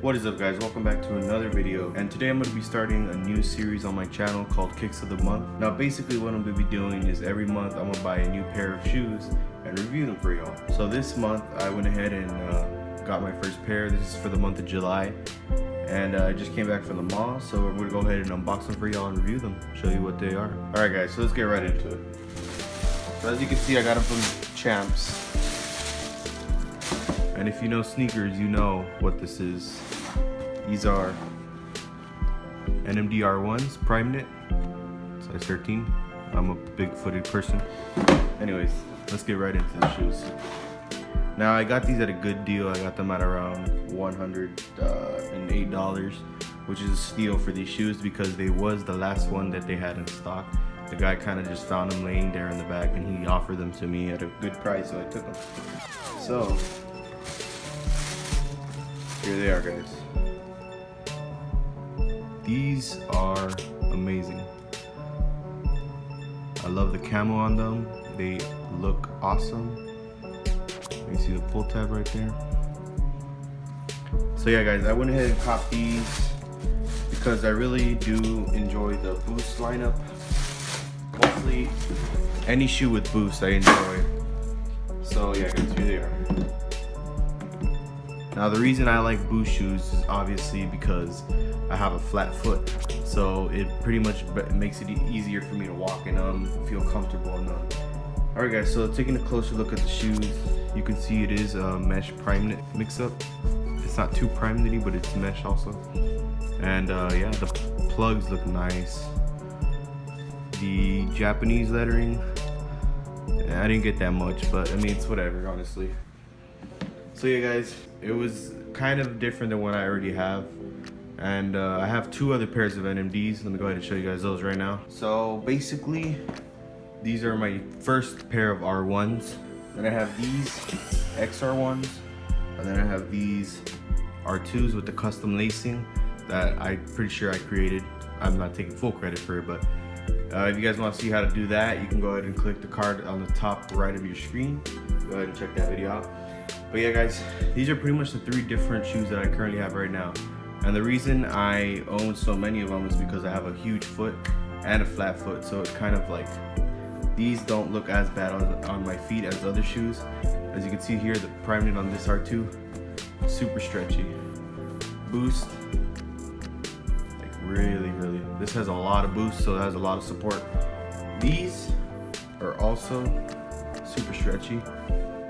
What is up, guys? Welcome back to another video, and today I'm going to be starting a new series on my channel called Kicks of the Month. Now basically what I'm going to be doing is every month I'm going to buy a new pair of shoes and review them for y'all. So this month I went ahead and got my first pair. This is for the month of July, and I just came back from the mall, so we're going to go ahead and unbox them for y'all and review them, show you what they are. Alright guys, so let's get right into it. So as you can see, I got them from Champs. And if you know sneakers, you know what this is. These are NMDS Prime Knit, size 13. I'm a big-footed person. Anyways, let's get right into the shoes. Now I got these at a good deal. I got them at around $108, which is a steal for these shoes because they was the last one that they had in stock. The guy kind of just found them laying there in the back and he offered them to me at a good price, so I took them. So here they are, guys. These are amazing. I love the camo on them. They look awesome. You see the pull tab right there. So yeah, guys, I went ahead and copped these because I really do enjoy the Boost lineup. Mostly any shoe with Boost I enjoy. So yeah, guys, here they are. Now the reason I like Boost shoes is obviously because I have a flat foot, so it pretty much makes it easier for me to walk in them, feel comfortable in them. Alright guys, so taking a closer look at the shoes, you can see it is a mesh prime knit mix up. It's not too prime knitty, but it's mesh also. And yeah, the plugs look nice. The Japanese lettering, I didn't get that much, but I mean, it's whatever, honestly. So yeah, guys, it was kind of different than what I already have. And I have two other pairs of NMDs. Let me go ahead and show you guys those right now. So basically, these are my first pair of R1s. Then I have these XR1s. And then I have these R2s with the custom lacing that I'm pretty sure I created. I'm not taking full credit for it, but if you guys want to see how to do that, you can go ahead and click the card on the top right of your screen. Go ahead and check that video out. But yeah, guys, these are pretty much the three different shoes that I currently have right now. And the reason I own so many of them is because I have a huge foot and a flat foot, so it's kind of like these don't look as bad on my feet as other shoes. As you can see here, the prime knit on this R2, super stretchy. Boost, like really, this has a lot of boost, so it has a lot of support. These are also super stretchy.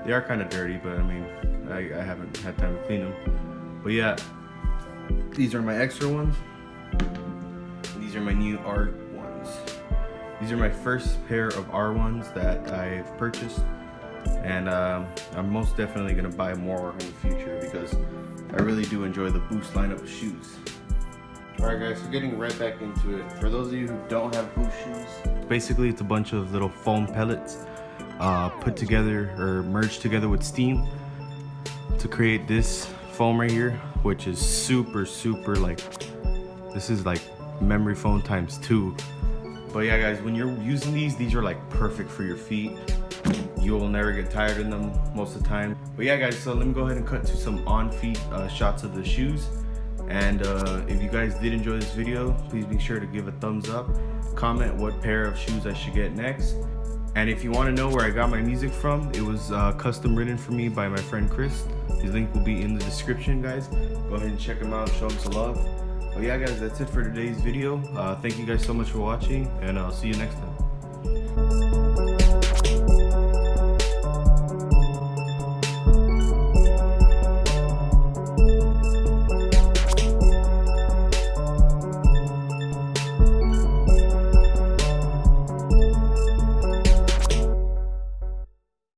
They are kind of dirty, but I mean, I haven't had time to clean them. But yeah, these are my extra ones. These are my new R1s. These are my first pair of R1s that I've purchased, and I'm most definitely gonna buy more in the future because I really do enjoy the Boost lineup of shoes. Alright guys, so getting right back into it. For those of you who don't have Boost shoes, basically it's a bunch of little foam pellets put together or merged together with steam to create this foam right here, which is super like, this is like memory foam times 2. But yeah, guys, when you're using these are like perfect for your feet. You will never get tired in them most of the time. But yeah, guys, so let me go ahead and cut to some on-feet shots of the shoes. And if you guys did enjoy this video, please be sure to give a thumbs up, comment what pair of shoes I should get next. And if you want to know where I got my music from, it was custom written for me by my friend Chris. His link will be in the description, guys. Go ahead and check him out, show him some love. But yeah, guys, that's it for today's video. Thank you guys so much for watching, and I'll see you next time.